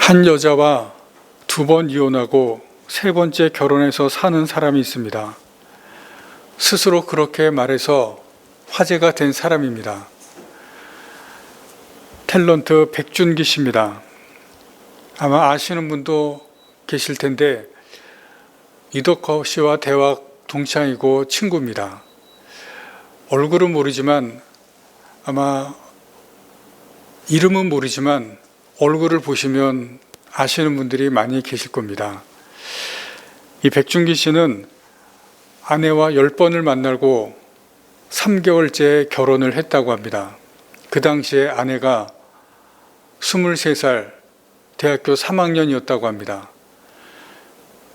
한 여자와 2번 이혼하고 3번째 결혼해서 사는 사람이 있습니다. 스스로 그렇게 말해서 화제가 된 사람입니다. 탤런트 백준기 씨입니다. 아마 아시는 분도 계실 텐데 이덕화 씨와 대학 동창이고 친구입니다. 얼굴은 모르지만 아마 이름은 모르지만 얼굴을 보시면 아시는 분들이 많이 계실 겁니다. 이 백준기 씨는 아내와 10번을 만나고 3개월째 결혼을 했다고 합니다. 그 당시에 아내가 23살 대학교 3학년이었다고 합니다.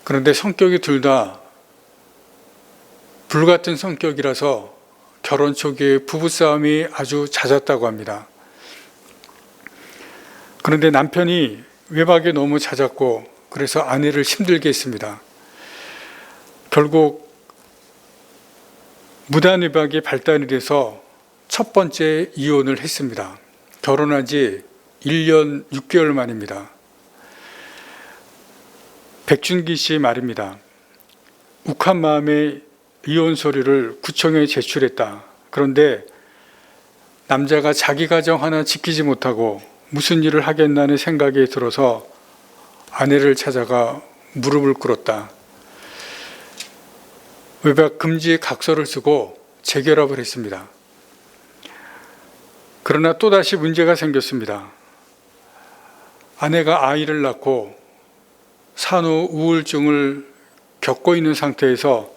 그런데 성격이 둘 다 불같은 성격이라서 결혼 초기에 부부싸움이 아주 잦았다고 합니다. 그런데 남편이 외박에 너무 잦았고 그래서 아내를 힘들게 했습니다. 결국 무단외박이 발단이 돼서 첫 번째 이혼을 했습니다. 결혼한 지 1년 6개월 만입니다. 백준기 씨 말입니다. 욱한 마음에 이혼 서류를 구청에 제출했다. 그런데 남자가 자기 가정 하나 지키지 못하고 무슨 일을 하겠나는 생각이 들어서 아내를 찾아가 무릎을 꿇었다. 외박 금지 각서를 쓰고 재결합을 했습니다. 그러나 또다시 문제가 생겼습니다. 아내가 아이를 낳고 산후 우울증을 겪고 있는 상태에서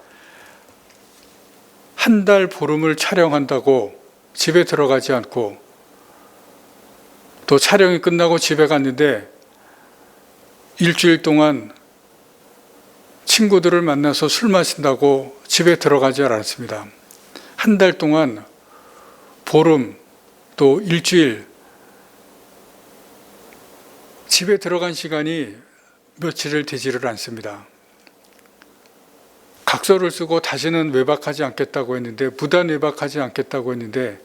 한 달 보름을 촬영한다고 집에 들어가지 않고 또 촬영이 끝나고 집에 갔는데 일주일 동안 친구들을 만나서 술 마신다고 집에 들어가지 않았습니다. 한 달 동안 보름 또 일주일 집에 들어간 시간이 며칠을 되지를 않습니다. 각서를 쓰고 다시는 외박하지 않겠다고 했는데 무단 외박하지 않겠다고 했는데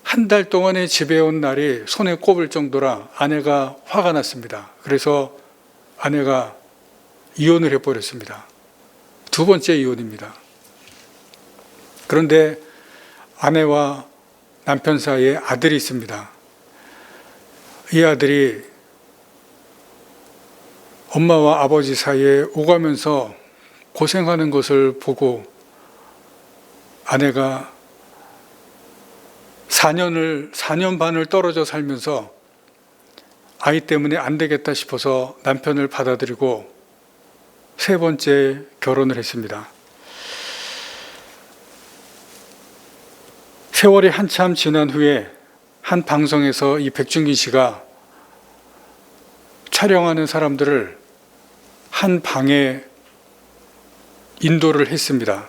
한 달 동안에 집에 온 날이 손에 꼽을 정도라 아내가 화가 났습니다. 그래서 아내가 이혼을 해버렸습니다. 2번째 이혼입니다. 그런데 아내와 남편 사이에 아들이 있습니다. 이 아들이 엄마와 아버지 사이에 오가면서 고생하는 것을 보고 아내가 4년 반을 떨어져 살면서 아이 때문에 안 되겠다 싶어서 남편을 받아들이고 3번째 결혼을 했습니다. 세월이 한참 지난 후에 한 방송에서 이 백준기 씨가 촬영하는 사람들을 한 방에 인도를 했습니다.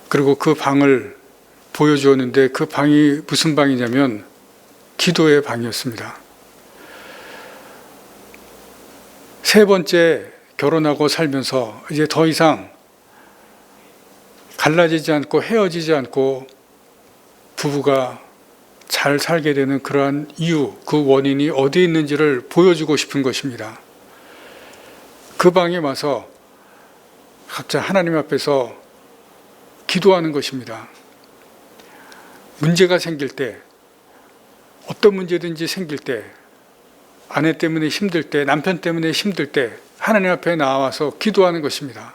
그리고 그 방을 보여주었는데 그 방이 무슨 방이냐면 기도의 방이었습니다. 3번째 결혼하고 살면서 이제 더 이상 갈라지지 않고 헤어지지 않고 부부가 잘 살게 되는 그러한 이유, 그 원인이 어디에 있는지를 보여주고 싶은 것입니다. 그 방에 와서 각자 하나님 앞에서 기도하는 것입니다. 문제가 생길 때, 어떤 문제든지 생길 때, 아내 때문에 힘들 때, 남편 때문에 힘들 때 하나님 앞에 나와서 기도하는 것입니다.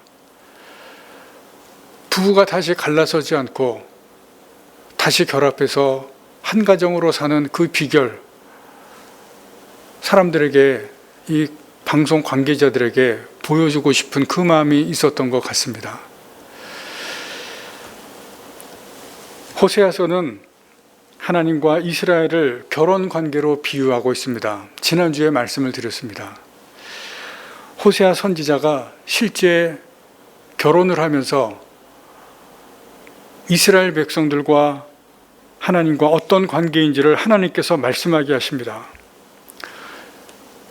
부부가 다시 갈라서지 않고 다시 결합해서 한 가정으로 사는 그 비결, 사람들에게, 이 방송 관계자들에게 보여주고 싶은 그 마음이 있었던 것 같습니다. 호세아서는 하나님과 이스라엘을 결혼 관계로 비유하고 있습니다. 지난주에 말씀을 드렸습니다. 호세아 선지자가 실제 결혼을 하면서 이스라엘 백성들과 하나님과 어떤 관계인지를 하나님께서 말씀하게 하십니다.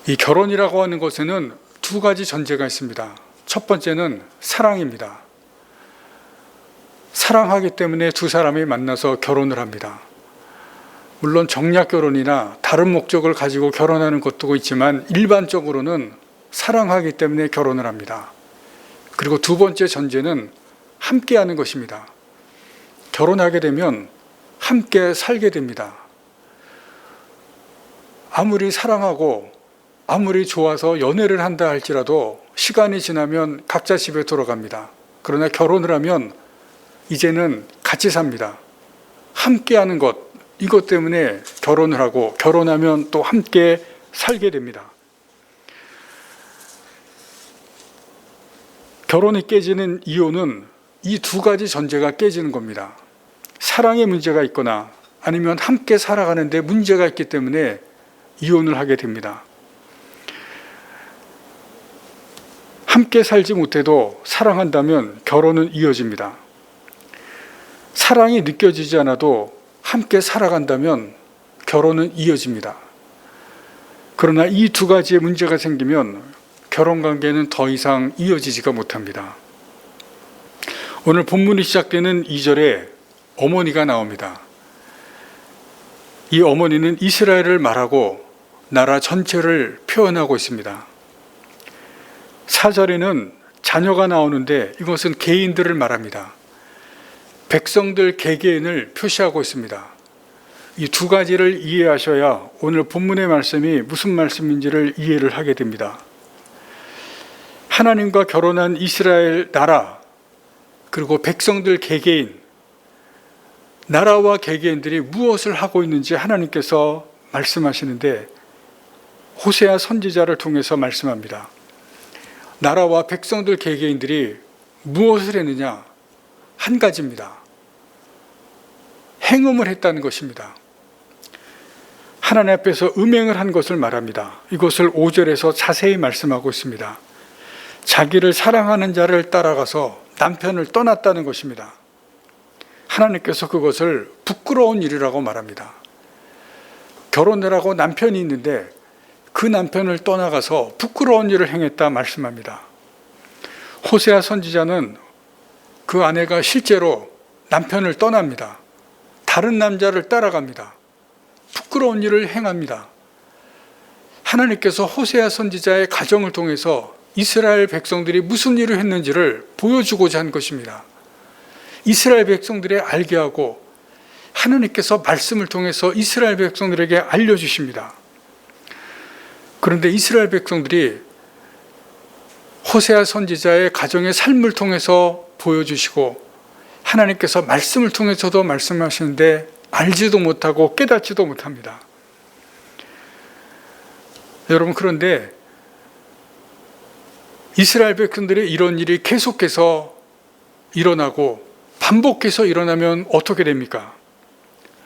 이 결혼이라고 하는 것에는 2가지 전제가 있습니다. 첫 번째는 사랑입니다. 사랑하기 때문에 두 사람이 만나서 결혼을 합니다. 물론 정략 결혼이나 다른 목적을 가지고 결혼하는 것도 있지만 일반적으로는 사랑하기 때문에 결혼을 합니다. 그리고 두 번째 전제는 함께하는 것입니다. 결혼하게 되면 함께 살게 됩니다. 아무리 사랑하고 아무리 좋아서 연애를 한다 할지라도 시간이 지나면 각자 집에 돌아갑니다. 그러나 결혼을 하면 이제는 같이 삽니다. 함께하는 것, 이것 때문에 결혼을 하고 결혼하면 또 함께 살게 됩니다. 결혼이 깨지는 이유는 이 두 가지 전제가 깨지는 겁니다. 사랑에 문제가 있거나 아니면 함께 살아가는데 문제가 있기 때문에 이혼을 하게 됩니다. 함께 살지 못해도 사랑한다면 결혼은 이어집니다. 사랑이 느껴지지 않아도 함께 살아간다면 결혼은 이어집니다. 그러나 이 두 가지의 문제가 생기면 결혼관계는 더 이상 이어지지가 못합니다. 오늘 본문이 시작되는 2절에 어머니가 나옵니다. 이 어머니는 이스라엘을 말하고 나라 전체를 표현하고 있습니다. 4절에는 자녀가 나오는데 이것은 개인들을 말합니다. 백성들 개개인을 표시하고 있습니다. 이 두 가지를 이해하셔야 오늘 본문의 말씀이 무슨 말씀인지를 이해를 하게 됩니다. 하나님과 결혼한 이스라엘 나라, 그리고 백성들 개개인, 나라와 개개인들이 무엇을 하고 있는지 하나님께서 말씀하시는데 호세아 선지자를 통해서 말씀합니다. 나라와 백성들 개개인들이 무엇을 했느냐? 한 가지입니다. 행음을 했다는 것입니다. 하나님 앞에서 음행을 한 것을 말합니다. 이것을 5절에서 자세히 말씀하고 있습니다. 자기를 사랑하는 자를 따라가서 남편을 떠났다는 것입니다. 하나님께서 그것을 부끄러운 일이라고 말합니다. 결혼을 하고 남편이 있는데 그 남편을 떠나가서 부끄러운 일을 행했다 말씀합니다. 호세아 선지자는 그 아내가 실제로 남편을 떠납니다. 다른 남자를 따라갑니다. 부끄러운 일을 행합니다. 하나님께서 호세아 선지자의 가정을 통해서 이스라엘 백성들이 무슨 일을 했는지를 보여주고자 한 것입니다. 이스라엘 백성들이 알게 하고 하나님께서 말씀을 통해서 이스라엘 백성들에게 알려주십니다. 그런데 이스라엘 백성들이 호세아 선지자의 가정의 삶을 통해서 보여주시고 하나님께서 말씀을 통해서도 말씀하시는데 알지도 못하고 깨닫지도 못합니다. 여러분, 그런데 이스라엘 백성들의 이런 일이 계속해서 일어나고 반복해서 일어나면 어떻게 됩니까?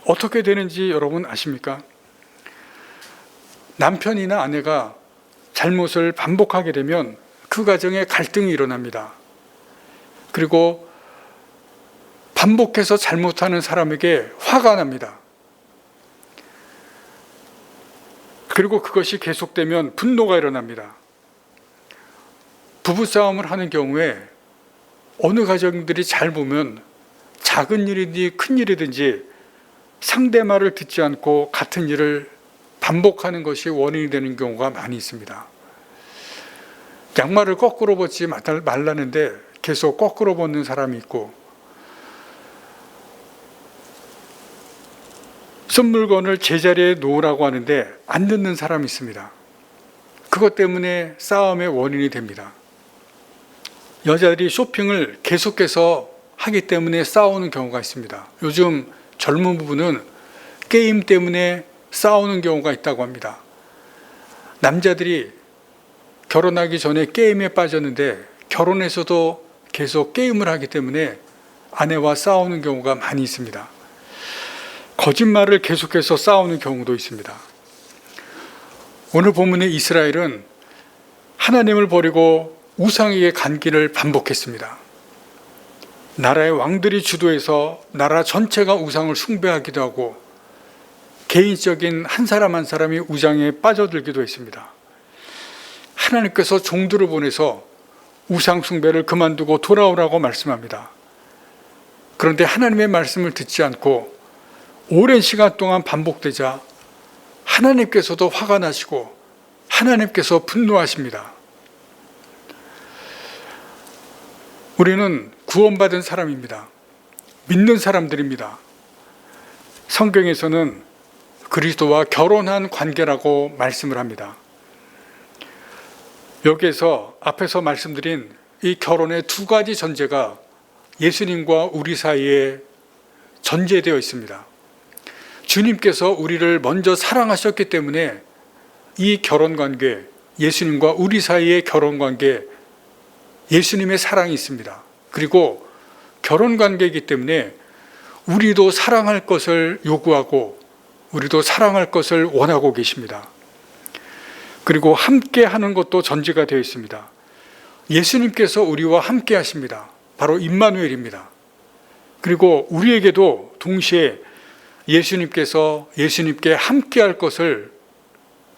어떻게 되는지 여러분 아십니까? 남편이나 아내가 잘못을 반복하게 되면 그 가정에 갈등이 일어납니다. 그리고 반복해서 잘못하는 사람에게 화가 납니다. 그리고 그것이 계속되면 분노가 일어납니다. 부부싸움을 하는 경우에 어느 가정들이 잘 보면 작은 일이든지 큰 일이든지 상대 말을 듣지 않고 같은 일을 반복하는 것이 원인이 되는 경우가 많이 있습니다. 양말을 거꾸로 벗지 말라는데 계속 거꾸로 벗는 사람이 있고, 쓴 물건을 제자리에 놓으라고 하는데 안 듣는 사람이 있습니다. 그것 때문에 싸움의 원인이 됩니다. 여자들이 쇼핑을 계속해서 하기 때문에 싸우는 경우가 있습니다. 요즘 젊은 부부는 게임 때문에 싸우는 경우가 있다고 합니다. 남자들이 결혼하기 전에 게임에 빠졌는데 결혼해서도 계속 게임을 하기 때문에 아내와 싸우는 경우가 많이 있습니다. 거짓말을 계속해서 싸우는 경우도 있습니다. 오늘 본문의 이스라엘은 하나님을 버리고 우상에게 간 길을 반복했습니다. 나라의 왕들이 주도해서 나라 전체가 우상을 숭배하기도 하고 개인적인 한 사람 한 사람이 우상에 빠져들기도 했습니다. 하나님께서 종들을 보내서 우상 숭배를 그만두고 돌아오라고 말씀합니다. 그런데 하나님의 말씀을 듣지 않고 오랜 시간 동안 반복되자 하나님께서도 화가 나시고 하나님께서 분노하십니다. 우리는 구원받은 사람입니다. 믿는 사람들입니다. 성경에서는 그리스도와 결혼한 관계라고 말씀을 합니다. 여기에서 앞에서 말씀드린 이 결혼의 두 가지 전제가 예수님과 우리 사이에 전제되어 있습니다. 주님께서 우리를 먼저 사랑하셨기 때문에 이 결혼관계, 예수님과 우리 사이의 결혼관계, 예수님의 사랑이 있습니다. 그리고 결혼관계이기 때문에 우리도 사랑할 것을 요구하고 우리도 사랑할 것을 원하고 계십니다. 그리고 함께 하는 것도 전제가 되어 있습니다. 예수님께서 우리와 함께 하십니다. 바로 임마누엘입니다. 그리고 우리에게도 동시에 예수님께 함께 할 것을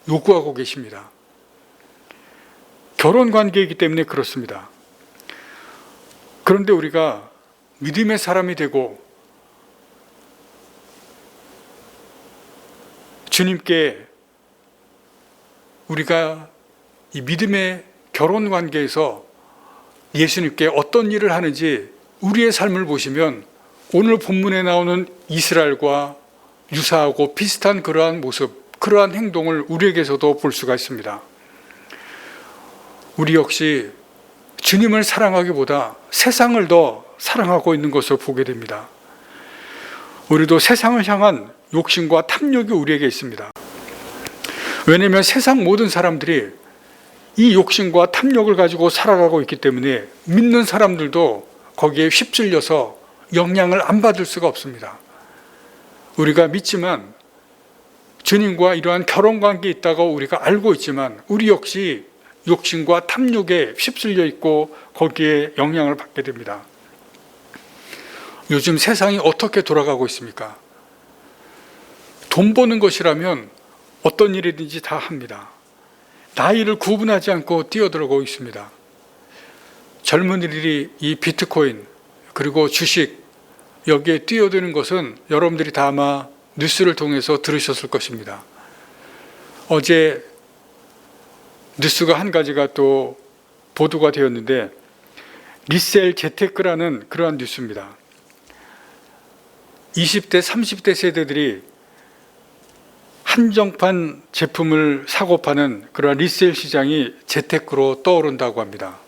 요구하고 계십니다. 결혼 관계이기 때문에 그렇습니다. 그런데 우리가 믿음의 사람이 되고 주님께 우리가 이 믿음의 결혼 관계에서 예수님께 어떤 일을 하는지 우리의 삶을 보시면 오늘 본문에 나오는 이스라엘과 유사하고 비슷한 그러한 모습, 그러한 행동을 우리에게서도 볼 수가 있습니다. 우리 역시 주님을 사랑하기보다 세상을 더 사랑하고 있는 것을 보게 됩니다. 우리도 세상을 향한 욕심과 탐욕이 우리에게 있습니다. 왜냐하면 세상 모든 사람들이 이 욕심과 탐욕을 가지고 살아가고 있기 때문에 믿는 사람들도 거기에 휩쓸려서 영향을 안 받을 수가 없습니다. 우리가 믿지만 주님과 이러한 결혼관계에 있다고 우리가 알고 있지만 우리 역시 욕심과 탐욕에 휩쓸려 있고 거기에 영향을 받게 됩니다. 요즘 세상이 어떻게 돌아가고 있습니까? 돈 버는 것이라면 어떤 일이든지 다 합니다. 나이를 구분하지 않고 뛰어들어가고 있습니다. 젊은이들이 이 비트코인 그리고 주식 여기에 뛰어드는 것은 여러분들이 다 아마 뉴스를 통해서 들으셨을 것입니다. 어제 뉴스가 한 가지가 또 보도가 되었는데 리셀 재테크라는 그러한 뉴스입니다. 20대, 30대 세대들이 한정판 제품을 사고 파는 그러한 리셀 시장이 재테크로 떠오른다고 합니다.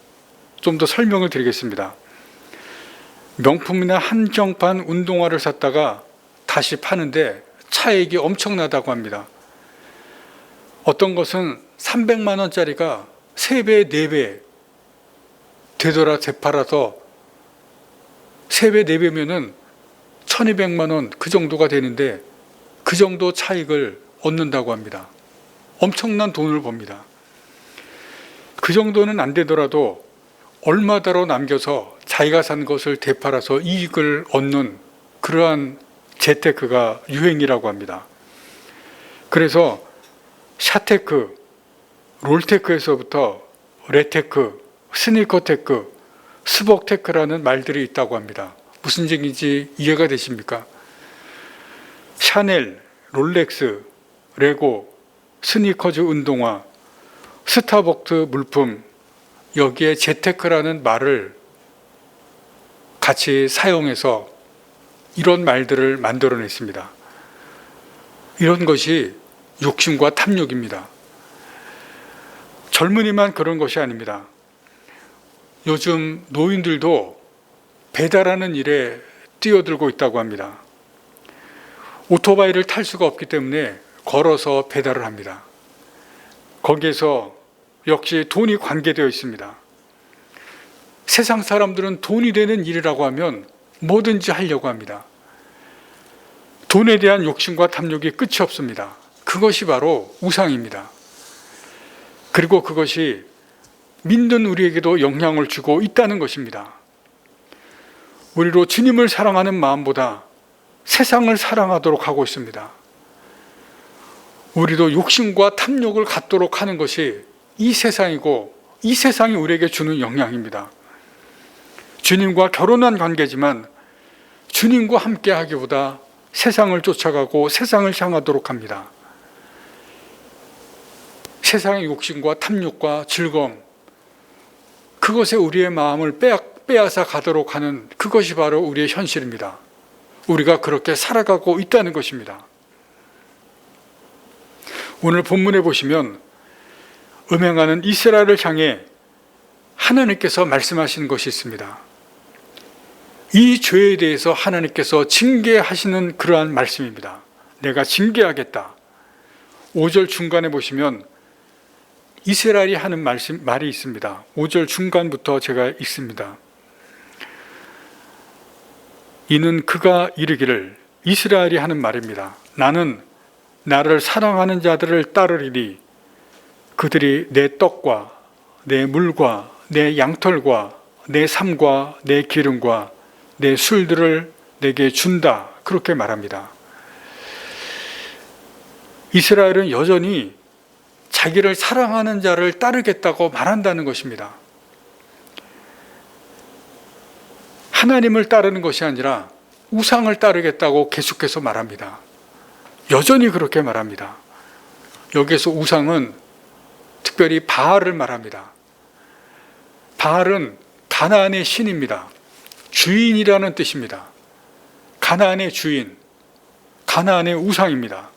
좀 더 설명을 드리겠습니다. 명품이나 한정판 운동화를 샀다가 다시 파는데 차익이 엄청나다고 합니다. 어떤 것은 300만 원짜리가 3배, 4배 되팔아서 3배, 4배면은 1200만 원 그 정도가 되는데 그 정도 차익을 얻는다고 합니다. 엄청난 돈을 법니다. 그 정도는 안 되더라도 얼마다로 남겨서 자기가 산 것을 되팔아서 이익을 얻는 그러한 재테크가 유행이라고 합니다. 그래서 샤테크, 롤테크에서부터 레테크, 스니커테크, 스벅테크라는 말들이 있다고 합니다. 무슨 얘기인지 이해가 되십니까? 샤넬, 롤렉스, 레고, 스니커즈 운동화, 스타벅스 물품, 여기에 재테크라는 말을 같이 사용해서 이런 말들을 만들어냈습니다. 이런 것이 욕심과 탐욕입니다. 젊은이만 그런 것이 아닙니다. 요즘 노인들도 배달하는 일에 뛰어들고 있다고 합니다. 오토바이를 탈 수가 없기 때문에 걸어서 배달을 합니다. 거기에서 역시 돈이 관계되어 있습니다. 세상 사람들은 돈이 되는 일이라고 하면 뭐든지 하려고 합니다. 돈에 대한 욕심과 탐욕이 끝이 없습니다. 그것이 바로 우상입니다. 그리고 그것이 믿는 우리에게도 영향을 주고 있다는 것입니다. 우리로 주님을 사랑하는 마음보다 세상을 사랑하도록 하고 있습니다. 우리도 욕심과 탐욕을 갖도록 하는 것이 이 세상이고 이 세상이 우리에게 주는 영향입니다. 주님과 결혼한 관계지만 주님과 함께 하기보다 세상을 쫓아가고 세상을 향하도록 합니다. 세상의 욕심과 탐욕과 즐거움, 그것에 우리의 마음을 빼앗아 가도록 하는 그것이 바로 우리의 현실입니다. 우리가 그렇게 살아가고 있다는 것입니다. 오늘 본문에 보시면 음행하는 이스라엘을 향해 하나님께서 말씀하시는 것이 있습니다. 이 죄에 대해서 하나님께서 징계하시는 그러한 말씀입니다. 내가 징계하겠다. 5절 중간에 보시면 이스라엘이 하는 말이 있습니다. 5절 중간부터 제가 읽습니다. 이는 그가 이르기를, 이스라엘이 하는 말입니다. 나는 나를 사랑하는 자들을 따르리니 그들이 내 떡과 내 물과 내 양털과 내 삶과 내 기름과 내 술들을 내게 준다. 그렇게 말합니다. 이스라엘은 여전히 자기를 사랑하는 자를 따르겠다고 말한다는 것입니다. 하나님을 따르는 것이 아니라 우상을 따르겠다고 계속해서 말합니다. 여전히 그렇게 말합니다. 여기에서 우상은 특별히 바알을 말합니다. 바알은 가나안의 신입니다. 주인이라는 뜻입니다. 가나안의 주인, 가나안의 우상입니다.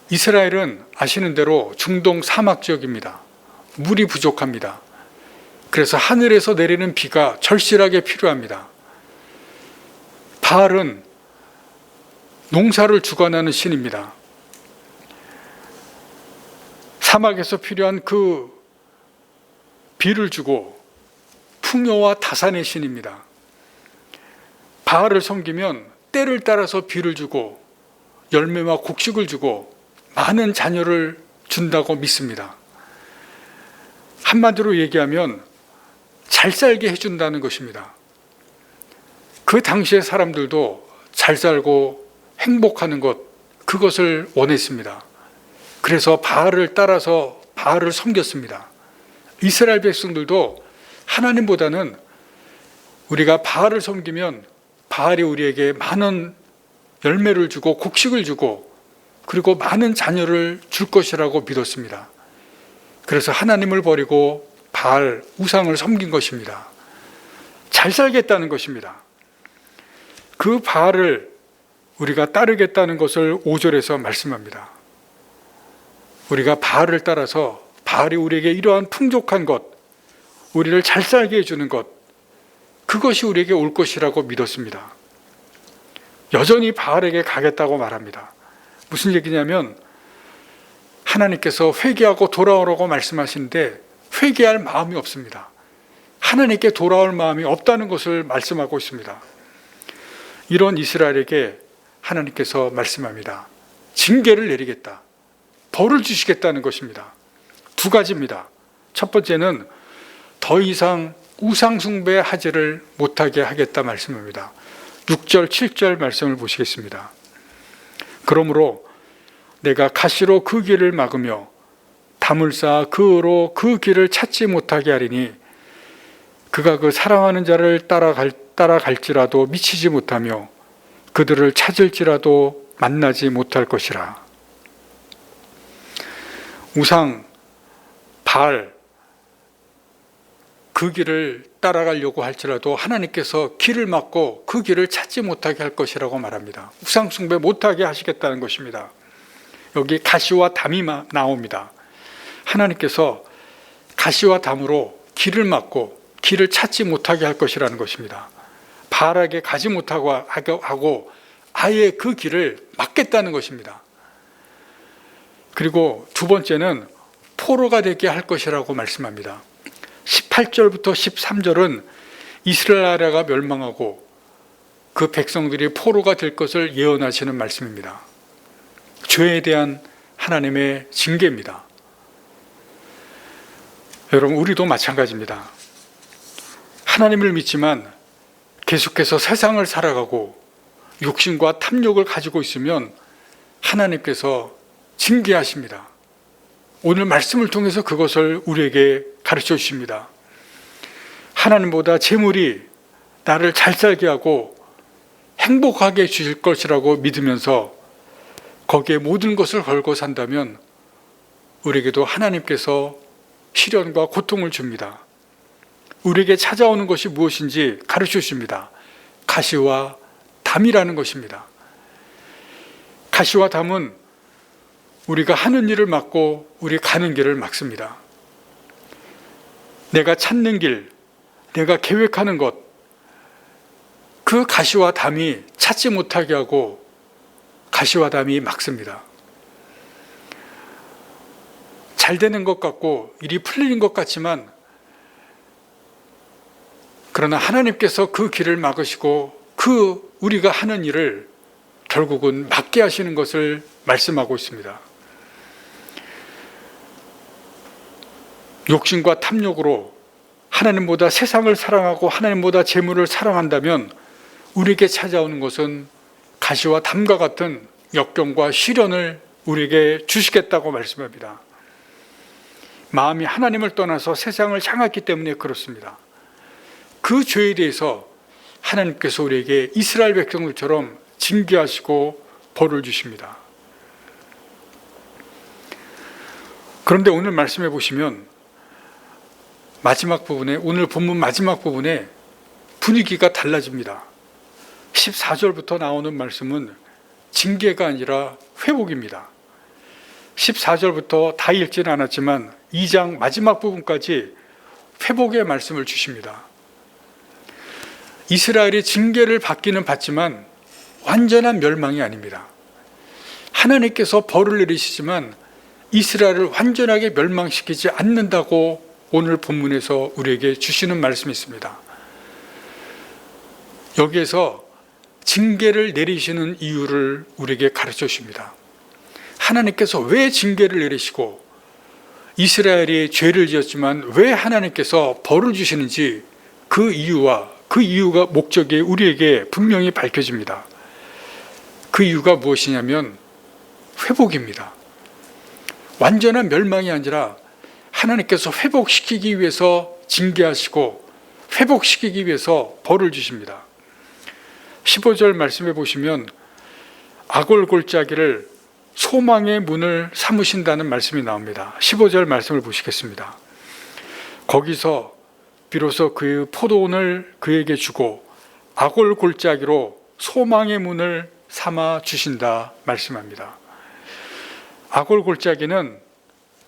이스라엘은 아시는 대로 중동 사막 지역입니다. 물이 부족합니다. 그래서 하늘에서 내리는 비가 절실하게 필요합니다. 바알은 농사를 주관하는 신입니다. 사막에서 필요한 그 비를 주고 풍요와 다산의 신입니다. 바알을 섬기면 때를 따라서 비를 주고 열매와 곡식을 주고 많은 자녀를 준다고 믿습니다. 한마디로 얘기하면 잘 살게 해준다는 것입니다. 그 당시의 사람들도 잘 살고 행복하는 것, 그것을 원했습니다. 그래서 바알을 따라서 바알을 섬겼습니다. 이스라엘 백성들도 하나님보다는 우리가 바알을 섬기면 바알이 우리에게 많은 열매를 주고 곡식을 주고 그리고 많은 자녀를 줄 것이라고 믿었습니다. 그래서 하나님을 버리고 바알, 우상을 섬긴 것입니다. 잘 살겠다는 것입니다. 그 바알을 우리가 따르겠다는 것을 5절에서 말씀합니다. 우리가 바알을 따라서 바알이 우리에게 이러한 풍족한 것, 우리를 잘 살게 해주는 것, 그것이 우리에게 올 것이라고 믿었습니다. 여전히 바알에게 가겠다고 말합니다. 무슨 얘기냐면 하나님께서 회개하고 돌아오라고 말씀하시는데 회개할 마음이 없습니다. 하나님께 돌아올 마음이 없다는 것을 말씀하고 있습니다. 이런 이스라엘에게 하나님께서 말씀합니다. 징계를 내리겠다. 벌을 주시겠다는 것입니다. 두 가지입니다. 첫 번째는 더 이상 우상 숭배하지를 못하게 하겠다 말씀합니다. 6절, 7절 말씀을 보시겠습니다. 그러므로 내가 가시로 그 길을 막으며 담을 쌓아 그 으로 그 길을 찾지 못하게 하리니 그가 그 사랑하는 자를 따라갈지라도 미치지 못하며 그들을 찾을지라도 만나지 못할 것이라. 우상, 바알, 그 길을 따라가려고 할지라도 하나님께서 길을 막고 그 길을 찾지 못하게 할 것이라고 말합니다. 우상 숭배 못하게 하시겠다는 것입니다. 여기 가시와 담이 나옵니다. 하나님께서 가시와 담으로 길을 막고 길을 찾지 못하게 할 것이라는 것입니다. 바알에게 가지 못하고 하고 아예 그 길을 막겠다는 것입니다. 그리고 두 번째는 포로가 되게 할 것이라고 말씀합니다. 18절부터 13절은 이스라엘나라가 멸망하고 그 백성들이 포로가 될 것을 예언하시는 말씀입니다. 죄에 대한 하나님의 징계입니다. 여러분, 우리도 마찬가지입니다. 하나님을 믿지만 계속해서 세상을 살아가고 욕심과 탐욕을 가지고 있으면 하나님께서 징계하십니다. 오늘 말씀을 통해서 그것을 우리에게 가르쳐 주십니다. 하나님보다 재물이 나를 잘 살게 하고 행복하게 주실 것이라고 믿으면서 거기에 모든 것을 걸고 산다면 우리에게도 하나님께서 시련과 고통을 줍니다. 우리에게 찾아오는 것이 무엇인지 가르쳐 주십니다. 가시와 담이라는 것입니다. 가시와 담은 우리가 하는 일을 막고 우리 가는 길을 막습니다. 내가 찾는 길, 내가 계획하는 것, 그 가시와 담이 찾지 못하게 하고 가시와 담이 막습니다. 잘 되는 것 같고 일이 풀리는 것 같지만 그러나 하나님께서 그 길을 막으시고 그 우리가 하는 일을 결국은 막게 하시는 것을 말씀하고 있습니다. 욕심과 탐욕으로 하나님보다 세상을 사랑하고 하나님보다 재물을 사랑한다면 우리에게 찾아오는 것은 가시와 담과 같은 역경과 시련을 우리에게 주시겠다고 말씀합니다. 마음이 하나님을 떠나서 세상을 향했기 때문에 그렇습니다. 그 죄에 대해서 하나님께서 우리에게 이스라엘 백성들처럼 징계하시고 벌을 주십니다. 그런데 오늘 말씀해 보시면 마지막 부분에, 오늘 본문 마지막 부분에 분위기가 달라집니다. 14절부터 나오는 말씀은 징계가 아니라 회복입니다. 14절부터 다 읽지는 않았지만 2장 마지막 부분까지 회복의 말씀을 주십니다. 이스라엘이 징계를 받기는 받지만 완전한 멸망이 아닙니다. 하나님께서 벌을 내리시지만 이스라엘을 완전하게 멸망시키지 않는다고 오늘 본문에서 우리에게 주시는 말씀이 있습니다. 여기에서 징계를 내리시는 이유를 우리에게 가르쳐 주십니다. 하나님께서 왜 징계를 내리시고 이스라엘이 죄를 지었지만 왜 하나님께서 벌을 주시는지 그 이유와 그 이유가 목적이 우리에게 분명히 밝혀집니다. 그 이유가 무엇이냐면 회복입니다. 완전한 멸망이 아니라 하나님께서 회복시키기 위해서 징계하시고 회복시키기 위해서 벌을 주십니다. 15절 말씀해 보시면 아골골짜기를 소망의 문을 삼으신다는 말씀이 나옵니다. 15절 말씀을 보시겠습니다. 거기서 비로소 그 포도원을 그에게 주고 아골골짜기로 소망의 문을 삼아 주신다 말씀합니다. 아골골짜기는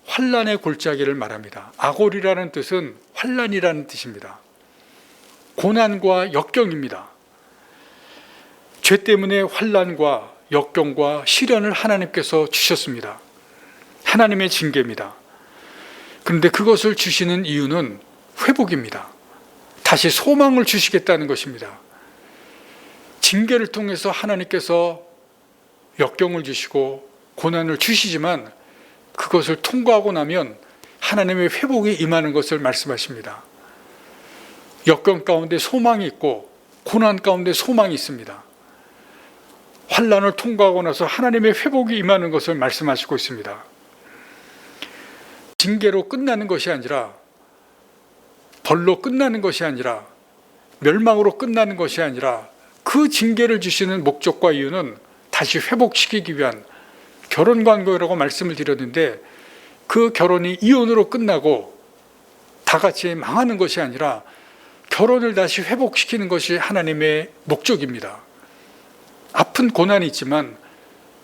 환난의 골짜기를 말합니다. 아골이라는 뜻은 환난이라는 뜻입니다. 고난과 역경입니다. 죄 때문에 환난과 역경과 시련을 하나님께서 주셨습니다. 하나님의 징계입니다. 그런데 그것을 주시는 이유는 회복입니다. 다시 소망을 주시겠다는 것입니다. 징계를 통해서 하나님께서 역경을 주시고 고난을 주시지만 그것을 통과하고 나면 하나님의 회복이 임하는 것을 말씀하십니다. 역경 가운데 소망이 있고 고난 가운데 소망이 있습니다. 환난을 통과하고 나서 하나님의 회복이 임하는 것을 말씀하시고 있습니다. 징계로 끝나는 것이 아니라 벌로 끝나는 것이 아니라 멸망으로 끝나는 것이 아니라 그 징계를 주시는 목적과 이유는 다시 회복시키기 위한 결혼관계라고 말씀을 드렸는데 그 결혼이 이혼으로 끝나고 다 같이 망하는 것이 아니라 결혼을 다시 회복시키는 것이 하나님의 목적입니다. 아픈 고난이 있지만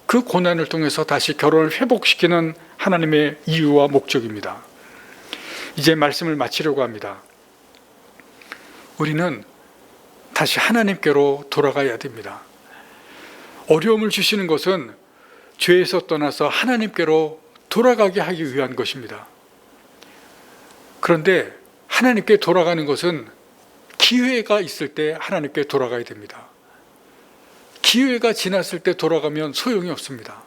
그 고난을 통해서 다시 결혼을 회복시키는 하나님의 이유와 목적입니다. 이제 말씀을 마치려고 합니다. 우리는 다시 하나님께로 돌아가야 됩니다. 어려움을 주시는 것은 죄에서 떠나서 하나님께로 돌아가게 하기 위한 것입니다. 그런데 하나님께 돌아가는 것은 기회가 있을 때 하나님께 돌아가야 됩니다. 기회가 지났을 때 돌아가면 소용이 없습니다.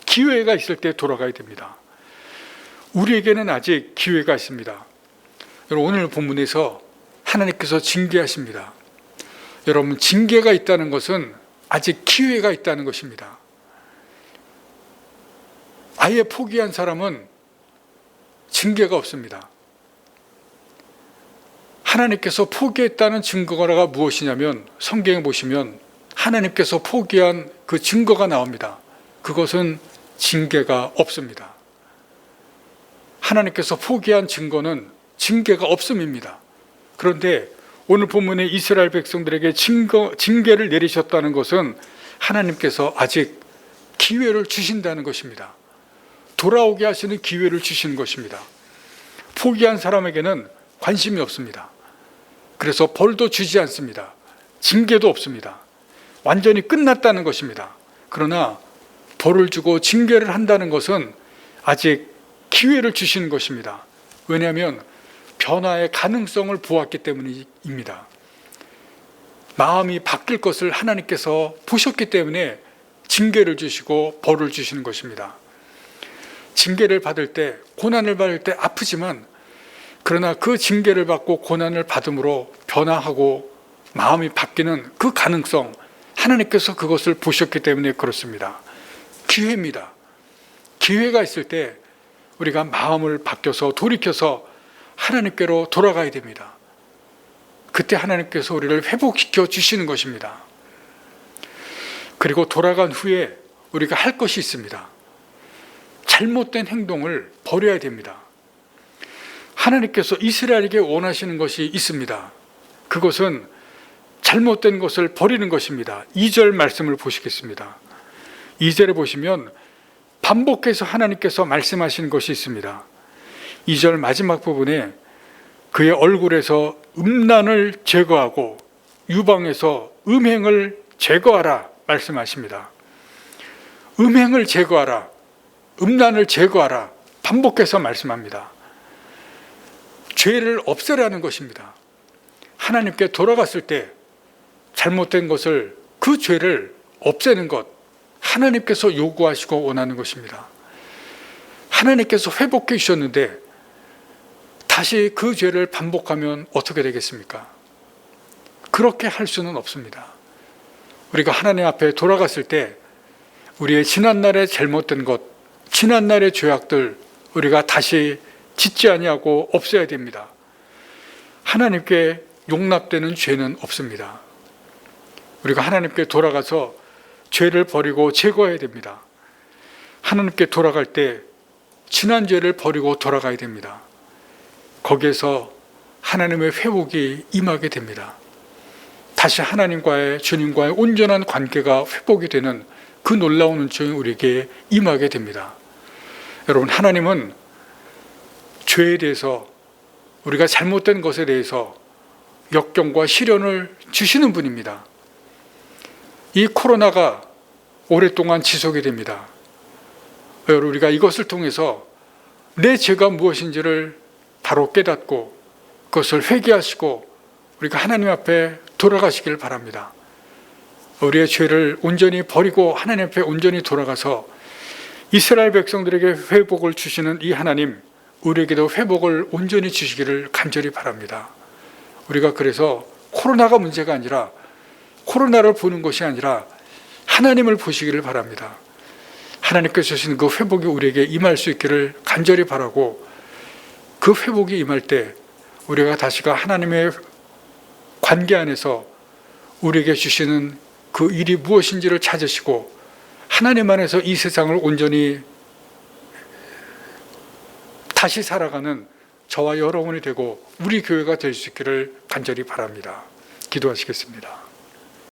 기회가 있을 때 돌아가야 됩니다. 우리에게는 아직 기회가 있습니다. 여러분, 오늘 본문에서 하나님께서 징계하십니다. 여러분, 징계가 있다는 것은 아직 기회가 있다는 것입니다. 아예 포기한 사람은 징계가 없습니다. 하나님께서 포기했다는 증거가 무엇이냐면 성경에 보시면 하나님께서 포기한 그 증거가 나옵니다. 그것은 징계가 없습니다. 하나님께서 포기한 증거는 징계가 없음입니다. 그런데 오늘 본문에 이스라엘 백성들에게 징계를 내리셨다는 것은 하나님께서 아직 기회를 주신다는 것입니다. 돌아오게 하시는 기회를 주시는 것입니다. 포기한 사람에게는 관심이 없습니다. 그래서 벌도 주지 않습니다. 징계도 없습니다. 완전히 끝났다는 것입니다. 그러나 벌을 주고 징계를 한다는 것은 아직 기회를 주시는 것입니다. 왜냐하면 변화의 가능성을 보았기 때문입니다. 마음이 바뀔 것을 하나님께서 보셨기 때문에 징계를 주시고 벌을 주시는 것입니다. 징계를 받을 때, 고난을 받을 때 아프지만, 그러나 그 징계를 받고 고난을 받음으로 변화하고 마음이 바뀌는 그 가능성, 하나님께서 그것을 보셨기 때문에 그렇습니다. 기회입니다. 기회가 있을 때 우리가 마음을 바뀌어서 돌이켜서 하나님께로 돌아가야 됩니다. 그때 하나님께서 우리를 회복시켜 주시는 것입니다. 그리고 돌아간 후에 우리가 할 것이 있습니다. 잘못된 행동을 버려야 됩니다. 하나님께서 이스라엘에게 원하시는 것이 있습니다. 그것은 잘못된 것을 버리는 것입니다. 2절 말씀을 보시겠습니다. 2절에 보시면 반복해서 하나님께서 말씀하시는 것이 있습니다. 2절 마지막 부분에 그의 얼굴에서 음란을 제거하고 유방에서 음행을 제거하라 말씀하십니다. 음행을 제거하라, 음란을 제거하라 반복해서 말씀합니다. 죄를 없애라는 것입니다. 하나님께 돌아갔을 때 잘못된 것을, 그 죄를 없애는 것, 하나님께서 요구하시고 원하는 것입니다. 하나님께서 회복해 주셨는데 다시 그 죄를 반복하면 어떻게 되겠습니까? 그렇게 할 수는 없습니다. 우리가 하나님 앞에 돌아갔을 때 우리의 지난날의 잘못된 것, 지난날의 죄악들 우리가 다시 짓지 아니하고 없애야 됩니다. 하나님께 용납되는 죄는 없습니다. 우리가 하나님께 돌아가서 죄를 버리고 제거해야 됩니다. 하나님께 돌아갈 때 지난 죄를 버리고 돌아가야 됩니다. 거기에서 하나님의 회복이 임하게 됩니다. 다시 하나님과의, 주님과의 온전한 관계가 회복이 되는 그 놀라운 은총이 우리에게 임하게 됩니다. 여러분, 하나님은 죄에 대해서, 우리가 잘못된 것에 대해서 역경과 시련을 주시는 분입니다. 이 코로나가 오랫동안 지속이 됩니다. 여러분, 우리가 이것을 통해서 내 죄가 무엇인지를 바로 깨닫고 그것을 회개하시고 우리가 하나님 앞에 돌아가시길 바랍니다. 우리의 죄를 온전히 버리고 하나님 앞에 온전히 돌아가서 이스라엘 백성들에게 회복을 주시는 이 하나님, 우리에게도 회복을 온전히 주시기를 간절히 바랍니다. 우리가 그래서 코로나가 문제가 아니라, 코로나를 보는 것이 아니라 하나님을 보시기를 바랍니다. 하나님께서 주신 그 회복이 우리에게 임할 수 있기를 간절히 바라고, 그 회복이 임할 때 우리가 다시가 하나님의 관계 안에서 우리에게 주시는 그 일이 무엇인지를 찾으시고 하나님 안에서 이 세상을 온전히 다시 살아가는 저와 여러분이 되고 우리 교회가 될 수 있기를 간절히 바랍니다. 기도하시겠습니다.